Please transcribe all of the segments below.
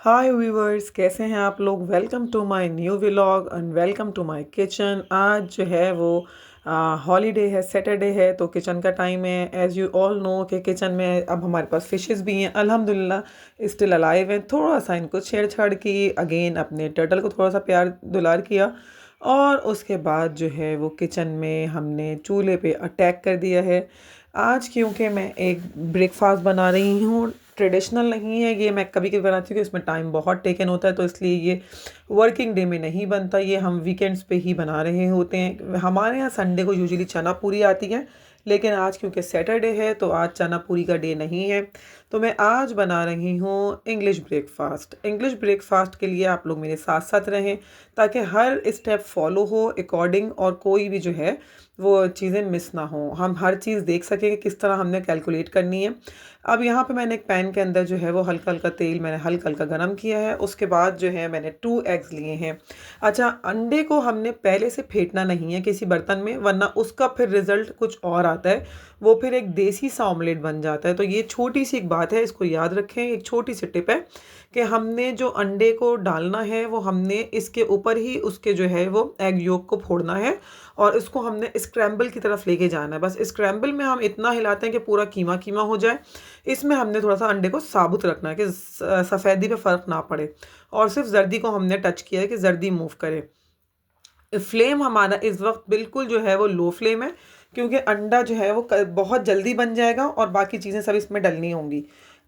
हाय viewers, कैसे हैं आप लोग। Welcome to my new vlog and welcome to my kitchen. आज जो है वो हॉलीडे है, सैटरडे है, तो किचन का टाइम है। एज़ यू ऑल नो कि किचन में अब हमारे पास फिशेस भी हैं, अल्हम्दुलिल्लाह स्टिल अलाइव हैं। थोड़ा सा इनको छेड़छाड़ की, अगेन अपने टर्टल को थोड़ा सा प्यार दुलार किया और उसके बाद जो है वो किचन में हमने चूल्हे पे अटैक कर दिया है। आज क्योंकि मैं एक ब्रेकफास्ट बना रही हूँ, ट्रेडिशनल नहीं है ये, मैं कभी कभी बनाती हूँ कि इसमें टाइम बहुत टेकन होता है, तो इसलिए ये वर्किंग डे में नहीं बनता, ये हम वीकेंड्स पे ही बना रहे होते हैं। हमारे यहाँ संडे को यूजुअली चना पूरी आती है, लेकिन आज क्योंकि सैटरडे है तो आज चना पूरी का डे नहीं है। तो मैं आज बना रही हूँ इंग्लिश ब्रेकफास्ट। इंग्लिश ब्रेकफास्ट के लिए आप लोग मेरे साथ साथ रहें ताकि हर स्टेप फॉलो हो अकॉर्डिंग, और कोई भी जो है वो चीज़ें मिस ना हो, हम हर चीज़ देख सकें कि किस तरह हमने कैलकुलेट करनी है। अब यहाँ पे मैंने एक पैन के अंदर जो है वो हल्का हल्का तेल मैंने हल्का हल्का गरम किया है। उसके बाद जो है मैंने 2 एग्स लिए हैं। अच्छा, अंडे को हमने पहले से फेंटना नहीं है किसी बर्तन में, वरना उसका फिर रिजल्ट कुछ और आता है, वो फिर एक देसी सा ऑमलेट बन जाता है। तो ये छोटी सी एक बात है, इसको याद रखें, एक छोटी सी टिप है कि हमने जो अंडे को डालना है वो हमने इसके ऊपर ही उसके जो है वो एग योक को फोड़ना है और इसको हमने स्क्रैम्बल की तरफ लेके जाना है। बस स्क्रैम्बल में हम इतना हिलाते हैं कि पूरा कीमा कीमा हो जाए। इसमें हमने थोड़ा सा अंडे को साबुत रखना है कि सफ़ेदी पे फ़र्क ना पड़े, और सिर्फ जर्दी को हमने टच किया है कि जर्दी मूव करे। फ्लेम हमारा इस वक्त बिल्कुल जो है वो लो फ्लेम है, क्योंकि अंडा जो है वो बहुत जल्दी बन जाएगा और बाकी चीज़ें सब इसमें डलनी होंगी।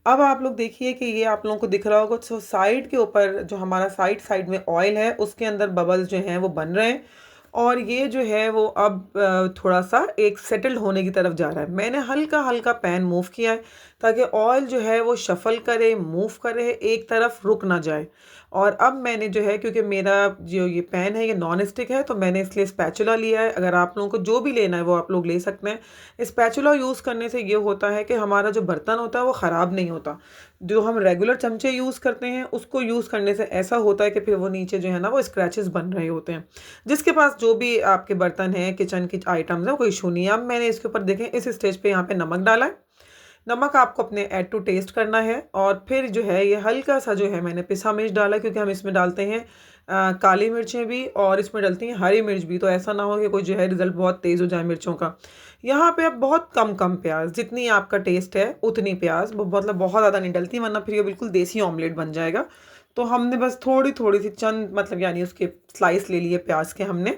अब आप लोग देखिए कि ये आप लोगों को दिख रहा होगा, तो साइड के ऊपर जो हमारा साइड साइड में ऑयल है उसके अंदर बबल्स जो हैं वो बन रहे हैं, और ये जो है वो अब थोड़ा सा एक सेटल्ड होने की तरफ जा रहा है। मैंने हल्का हल्का पैन मूव किया है ताकि ऑयल जो है वो शफल करे, मूव करे, एक तरफ रुक ना जाए। और अब मैंने जो है, क्योंकि मेरा जो ये पैन है ये नॉन स्टिक है, तो मैंने इसलिए स्पैचुला लिया है। अगर आप लोगों को जो भी लेना है वो आप लोग ले सकते हैं। स्पैचुला यूज़ करने से ये होता है कि हमारा जो बर्तन होता है वो ख़राब नहीं होता। जो हम रेगुलर चमचे यूज़ करते हैं उसको यूज़ करने से ऐसा होता है कि फिर वो नीचे जो है ना वो स्क्रैचेस बन रहे होते हैं। जिसके पास जो भी आपके बर्तन हैं, किचन की आइटम्स हैं, कोई इशू नहीं है। अब मैंने इसके ऊपर देखें इस स्टेज पे यहाँ पे नमक डाला है। नमक आपको अपने ऐड टू टेस्ट करना है। और फिर जो है ये हल्का सा जो है मैंने पिसा मिर्च डाला, क्योंकि हम इसमें डालते हैं काली मिर्चें भी और इसमें डलती हैं हरी मिर्च भी, तो ऐसा ना हो कि कोई जो है रिजल्ट बहुत तेज़ हो जाए मिर्चों का। यहाँ पे अब बहुत कम कम प्याज, जितनी आपका टेस्ट है उतनी प्याज, मतलब बहुत ज़्यादा नहीं डलती वरना फिर ये बिल्कुल देसी ऑमलेट बन जाएगा। तो हमने बस थोड़ी थोड़ी सी चंद, मतलब यानी उसके स्लाइस ले लिए प्याज के हमने।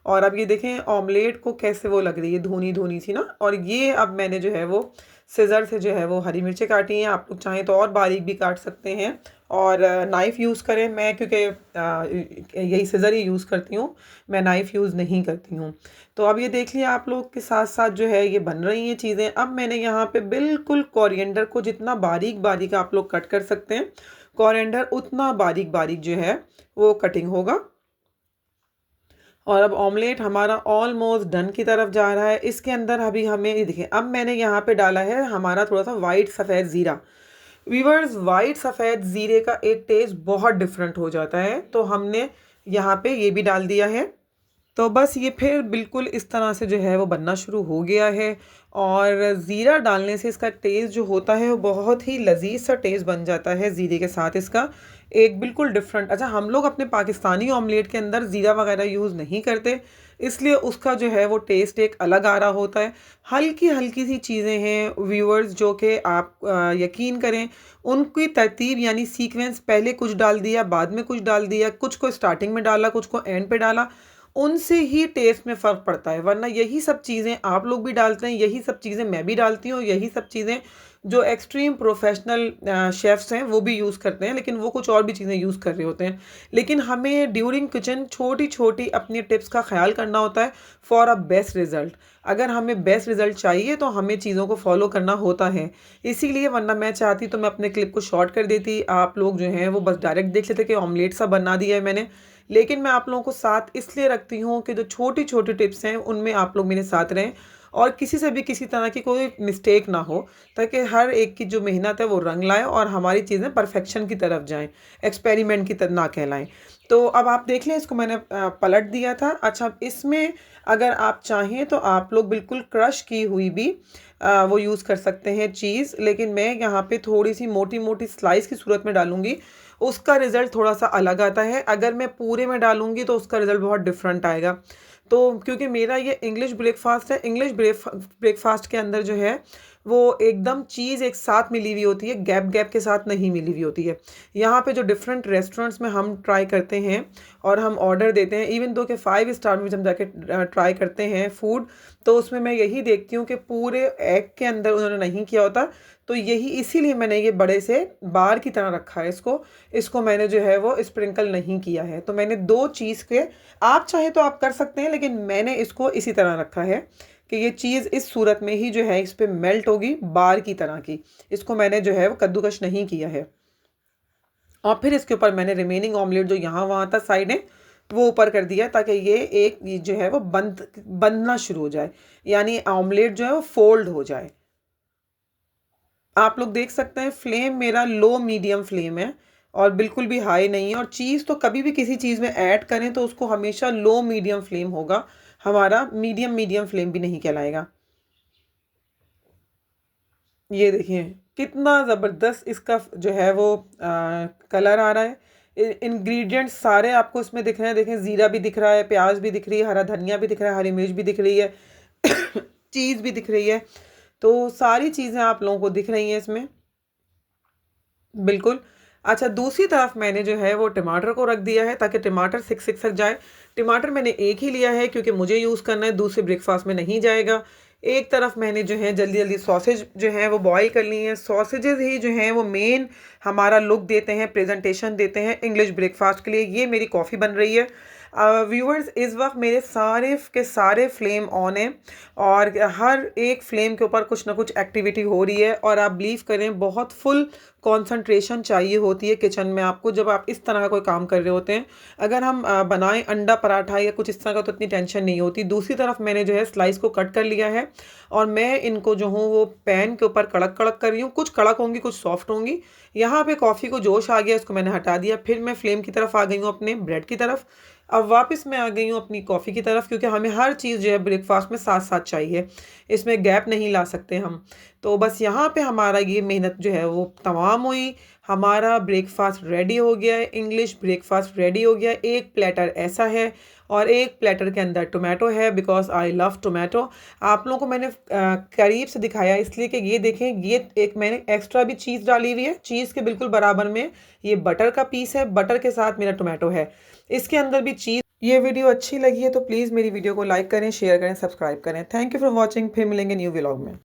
और अब ये देखें ऑमलेट को कैसे वो लग रही है, धुनी धुनी सी ना। और ये अब मैंने जो है वो सिज़र से जो है वो हरी मिर्चें काटी हैं। आप लोग चाहें तो और बारीक भी काट सकते हैं, और नाइफ़ यूज़ करें। मैं क्योंकि यही सिज़र ही यूज़ करती हूँ, मैं नाइफ़ यूज़ नहीं करती हूँ। तो अब ये देख लिया आप लोग के साथ साथ जो है ये बन रही हैं चीज़ें। अब मैंने यहाँ पे बिल्कुल कोरिएंडर को जितना बारीक बारीक आप लोग कट कर सकते हैं, कोरिएंडर उतना बारीक बारीक जो है वो कटिंग होगा। और अब ऑमलेट हमारा ऑलमोस्ट डन की तरफ जा रहा है। इसके अंदर अभी हमें ये देखिए, अब मैंने यहाँ पे डाला है हमारा थोड़ा सा वाइट सफ़ेद ज़ीरा। वीवर्स, वाइट सफ़ेद ज़ीरे का एक टेस्ट बहुत डिफरेंट हो जाता है, तो हमने यहाँ पे ये भी डाल दिया है। तो बस ये फिर बिल्कुल इस तरह से जो है वो बनना शुरू हो गया है। और ज़ीरा डालने से इसका टेस्ट जो होता है वो बहुत ही लजीज सा टेस्ट बन जाता है ज़ीरे के साथ इसका, एक बिल्कुल डिफरेंट। अच्छा, हम लोग अपने पाकिस्तानी ऑमलेट के अंदर ज़ीरा वगैरह यूज़ नहीं करते, इसलिए उसका जो है वो टेस्ट एक अलग आ रहा होता है। हल्की हल्की सी चीज़ें हैं व्यूअर्स, जो कि आप यकीन करें, उनकी तरतीब यानी सीक्वेंस, पहले कुछ डाल दिया, बाद में कुछ डाल दिया, कुछ को स्टार्टिंग में डाला, कुछ को एंड पे डाला, उनसे ही टेस्ट में फ़र्क पड़ता है। वरना यही सब चीज़ें आप लोग भी डालते हैं, यही सब चीज़ें मैं भी डालती हूँ, यही सब चीज़ें जो एक्सट्रीम प्रोफेशनल शेफ़्स हैं वो भी यूज़ करते हैं, लेकिन वो कुछ और भी चीज़ें यूज़ कर रहे होते हैं। लेकिन हमें ड्यूरिंग किचन छोटी छोटी अपनी टिप्स का ख्याल करना होता है फॉर अ बेस्ट रिज़ल्ट। अगर हमें बेस्ट रिज़ल्ट चाहिए तो हमें चीज़ों को फॉलो करना होता है, इसीलिए। वरना मैं चाहती तो मैं अपने क्लिप को शॉर्ट कर देती, आप लोग जो हैं वो बस डायरेक्ट देख लेते कि ऑमलेट सा बना दिया है मैंने। लेकिन मैं आप लोगों को साथ इसलिए रखती हूँ कि जो छोटी छोटी टिप्स हैं उनमें आप लोग मेरे साथ रहें, और किसी से भी किसी तरह की कोई मिस्टेक ना हो, ताकि हर एक की जो मेहनत है वो रंग लाए और हमारी चीज़ें परफेक्शन की तरफ जाएं, एक्सपेरिमेंट की तरह ना कहलाएं। तो अब आप देख लें, इसको मैंने पलट दिया था। अच्छा, इसमें अगर आप चाहें तो आप लोग बिल्कुल क्रश की हुई भी वो यूज़ कर सकते हैं चीज़, लेकिन मैं यहाँ पे थोड़ी सी मोटी मोटी स्लाइस की सूरत में डालूंगी। उसका रिज़ल्ट थोड़ा सा अलग आता है। अगर मैं पूरे में डालूंगी तो उसका रिज़ल्ट बहुत डिफरेंट आएगा। तो क्योंकि मेरा ये इंग्लिश ब्रेकफास्ट है, इंग्लिश ब्रेकफास्ट के अंदर जो है वो एकदम चीज़ एक साथ मिली हुई होती है, गैप गैप के साथ नहीं मिली हुई होती है। यहाँ पे जो डिफरेंट रेस्टोरेंट्स में हम ट्राई करते हैं और हम ऑर्डर देते हैं, इवन दो के 5 स्टार में जब हम जाके ट्राई करते हैं फूड, तो उसमें मैं यही देखती हूँ कि पूरे एग के अंदर उन्होंने नहीं किया होता। तो यही इसीलिए मैंने ये बड़े से बार की तरह रखा है इसको। इसको मैंने जो है वो स्प्रिंकल नहीं किया है। तो मैंने दो चीज़ के, आप चाहे तो आप कर सकते हैं, लेकिन मैंने इसको इसी तरह रखा है कि ये चीज़ इस सूरत में ही जो है इस पर मेल्ट होगी बार की तरह की। इसको मैंने जो है वो कद्दूकश नहीं किया है। और फिर इसके ऊपर मैंने रिमेनिंग ऑमलेट जो यहाँ वहाँ था साइड है वो ऊपर कर दिया, ताकि ये एक जो है वो बनना शुरू हो जाए, यानी ऑमलेट जो है वो फोल्ड हो जाए। आप लोग देख सकते हैं फ्लेम मेरा लो मीडियम फ्लेम है और बिल्कुल भी हाई नहीं है। और चीज़ तो कभी भी किसी चीज़ में ऐड करें तो उसको हमेशा लो मीडियम फ्लेम होगा, हमारा मीडियम फ्लेम भी नहीं कहलाएगा। ये देखिए कितना ज़बरदस्त इसका जो है वो कलर आ रहा है। इंग्रेडिएंट्स सारे आपको इसमें दिख रहे हैं। देखें, ज़ीरा भी दिख रहा है, प्याज भी दिख रही है, हरा धनिया भी दिख रहा है, हरी मिर्च भी दिख रही है, चीज़ भी दिख रही है। तो सारी चीज़ें आप लोगों को दिख रही हैं इसमें, बिल्कुल। अच्छा, दूसरी तरफ मैंने जो है वो टमाटर को रख दिया है ताकि टमाटर सिक जाए। टमाटर मैंने एक ही लिया है क्योंकि मुझे यूज़ करना है, दूसरे ब्रेकफास्ट में नहीं जाएगा। एक तरफ मैंने जो है जल्दी जल्दी सॉसेज जो है वो बॉईल कर ली हैं। सॉसेजेस ही जो हैं वो मेन हमारा लुक देते हैं, प्रेजेंटेशन देते हैं इंग्लिश ब्रेकफास्ट के लिए। ये मेरी कॉफ़ी बन रही है। व्यूअर्स, इस वक्त मेरे सारे के सारे फ्लेम ऑन हैं और हर एक फ्लेम के ऊपर कुछ ना कुछ एक्टिविटी हो रही है। और आप बिलीव करें, बहुत फुल कंसंट्रेशन चाहिए होती है किचन में आपको जब आप इस तरह का कोई काम कर रहे होते हैं। अगर हम बनाएं अंडा पराठा या कुछ इस तरह का तो इतनी टेंशन नहीं होती। दूसरी तरफ मैंने जो है स्लाइस को कट कर लिया है और मैं इनको जो हूँ वो पैन के ऊपर कड़क कड़क कर रही हूँ। कुछ कड़क होंगी, कुछ सॉफ्ट होंगी। यहाँ पे कॉफ़ी को जोश आ गया, इसको मैंने हटा दिया। फिर मैं फ्लेम की तरफ आ गई हूँ, अपने ब्रेड की तरफ। अब वापस मैं आ गई हूँ अपनी कॉफ़ी की तरफ, क्योंकि हमें हर चीज़ जो है ब्रेकफास्ट में साथ साथ चाहिए, इसमें गैप नहीं ला सकते हम। तो बस यहाँ पे हमारा ये मेहनत जो है वो तमाम हुई। हमारा ब्रेकफास्ट रेडी हो गया है, इंग्लिश ब्रेकफास्ट रेडी हो गया है। एक प्लेटर ऐसा है और एक प्लेटर के अंदर टोमेटो है, बिकॉज आई लव टोमेटो। आप लोगों को मैंने करीब से दिखाया इसलिए कि ये देखें, ये एक मैंने एक्स्ट्रा भी चीज़ डाली हुई है। चीज़ के बिल्कुल बराबर में ये बटर का पीस है, बटर के साथ मेरा टोमेटो है, इसके अंदर भी चीज़। ये वीडियो अच्छी लगी है तो प्लीज़ मेरी वीडियो को लाइक करें, शेयर करें, सब्सक्राइब करें। Thank you for watching. फिर मिलेंगे न्यू व्लॉग में।